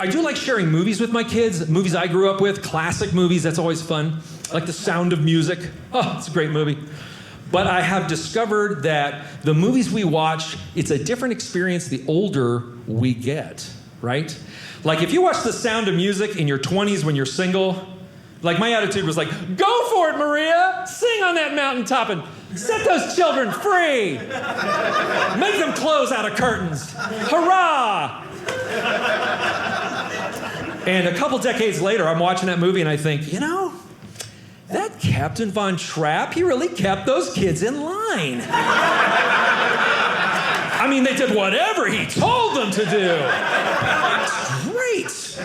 I do like sharing movies with my kids, movies I grew up with, classic movies, that's always fun. Like The Sound of Music. Oh, it's a great movie. But I have discovered that the movies we watch, it's a different experience the older we get, right? Like if you watch The Sound of Music in your 20s when you're single, like my attitude was like, go for it, Maria! Sing on that mountaintop and set those children free! Make them close out of curtains! Hurrah! And a couple decades later, I'm watching that movie and I think, you know, that Captain Von Trapp, he really kept those kids in line. I mean, they did whatever he told them to do. It's great.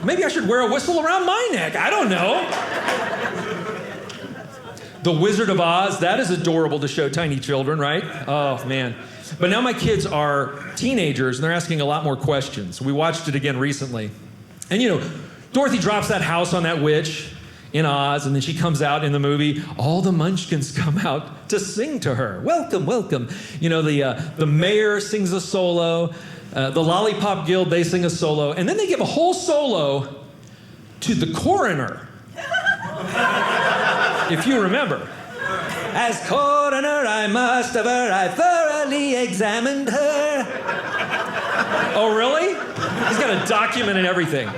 Maybe I should wear a whistle around my neck. I don't know. The Wizard of Oz, that is adorable to show tiny children, right? Oh, man. But now my kids are teenagers, and they're asking a lot more questions. We watched it again recently. And, you know, Dorothy drops that house on that witch in Oz, and then she comes out in the movie. All the munchkins come out to sing to her. Welcome, welcome. You know, the mayor sings a solo. The Lollipop Guild, they sing a solo. And then they give a whole solo to the coroner. If you remember. As coroner, I must have her, I thoroughly examined her. Oh, really? He's got a document and everything.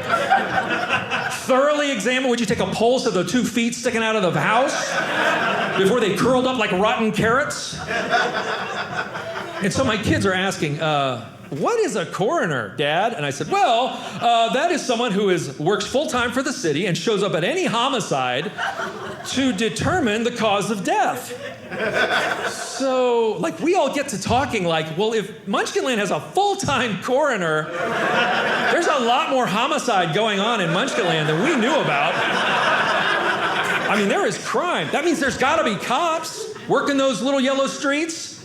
Thoroughly examined? Would you take a pulse of the 2 feet sticking out of the house before they curled up like rotten carrots? And so my kids are asking, what is a coroner, Dad? And I said, well, that is someone who works full-time for the city and shows up at any homicide to determine the cause of death. So, like, we all get to talking like, well, if Munchkinland has a full-time coroner, there's a lot more homicide going on in Munchkinland than we knew about. I mean, there is crime. That means there's gotta be cops working those little yellow streets.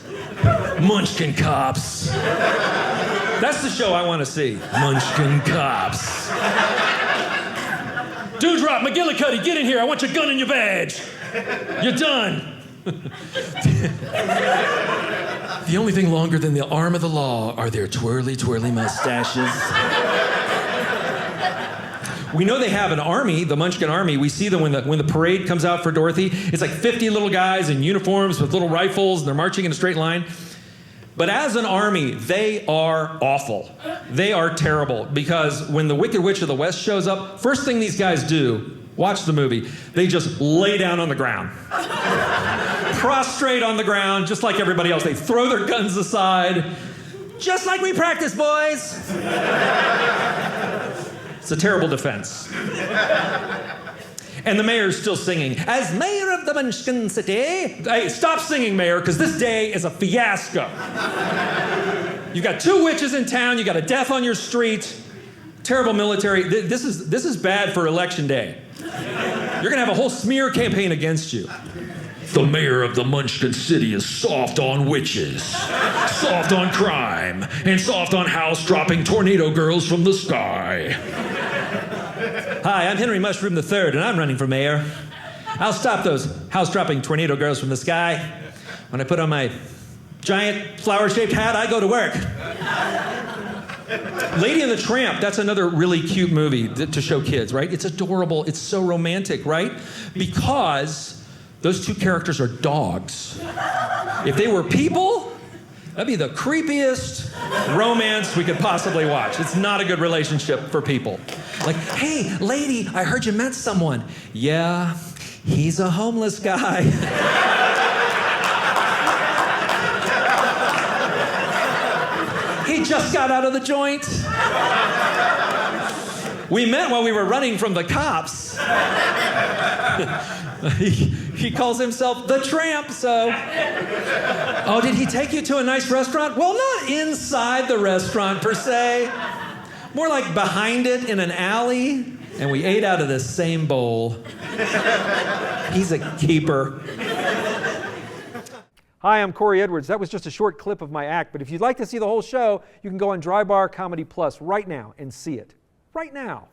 Munchkin Cops. That's the show I want to see. Munchkin Cops. Dewdrop, McGillicuddy, get in here. I want your gun and your badge. You're done. The only thing longer than the arm of the law are their twirly, twirly mustaches. We know they have an army, the Munchkin Army. We see them when the parade comes out for Dorothy. It's like 50 little guys in uniforms with little rifles, and they're marching in a straight line. But as an army, they are awful. They are terrible, because when the Wicked Witch of the West shows up, first thing these guys do, watch the movie, they just lay down on the ground. Prostrate on the ground, just like everybody else. They throw their guns aside, just like we practice, boys. It's a terrible defense. And the mayor's still singing, as mayor of the Munchkin City. Hey, stop singing, mayor, because this day is a fiasco. You've got 2 witches in town, you got a death on your street, terrible military. This is bad for election day. You're gonna have a whole smear campaign against you. The mayor of the Munchkin City is soft on witches, soft on crime, and soft on house-dropping tornado girls from the sky. Hi, I'm Henry Mushroom III, and I'm running for mayor. I'll stop those house-dropping tornado girls from the sky. When I put on my giant flower-shaped hat, I go to work. Lady and the Tramp, that's another really cute movie to show kids, right? It's adorable. It's so romantic, right? Because those 2 characters are dogs. If they were people, that'd be the creepiest romance we could possibly watch. It's not a good relationship for people. Like, hey, lady, I heard you met someone. Yeah, he's a homeless guy. He just got out of the joint. We met while we were running from the cops. He calls himself the Tramp, so... Oh, did he take you to a nice restaurant? Well, not inside the restaurant, per se. More like behind it in an alley. And we ate out of the same bowl. He's a keeper. Hi, I'm Cory Edwards. That was just a short clip of my act, but if you'd like to see the whole show, you can go on Dry Bar Comedy Plus right now and see it. Right now.